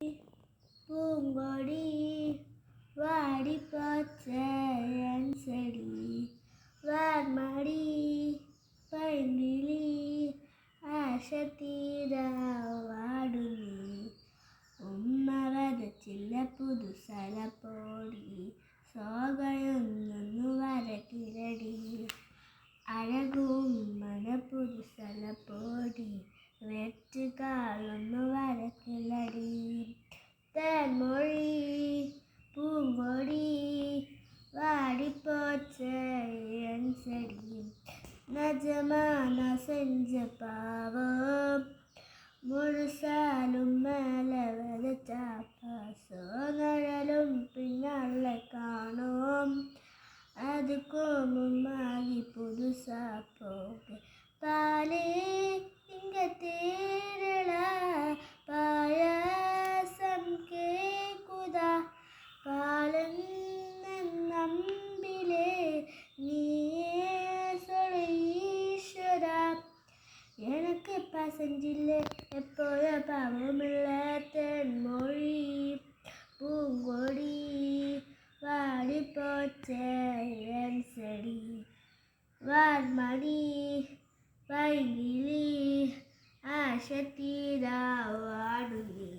பூங்கொடி வாடிப்போச்சே என் செடி வார்மடி பைங்கிளி ஆசை தீர வாடுமே உம்மை வதச்சில்ல புது சல போடி சோகையொன்னு வரக்கிரடி அழகும் மன புது சல போடி வெற்று காலொன்னு வரக்கிலடி தேன்மொழி பூங்கொடி வாடிப்போச்சே என் செடி நிஜமா நான் செஞ்ச பாவம் முழுசாலும் மேலே விதைச்சா பாசம் பின்னால காணோம் அதுக்கும் மும்மாகி புதுசா போக பாலே இங்க தேடல பாயாசம் கேக்குதா பாலன் நம்பிலே நீயே சொல் ஈஸ்வரா எனக்கு பசஞ்சில்லை எப்போத பாவமில்லை தென்மொழி பூங்கொடி வாடிப்போச்சே என் செடி வார்மடி பைங்கிளி ஆசை தீர வாடுமே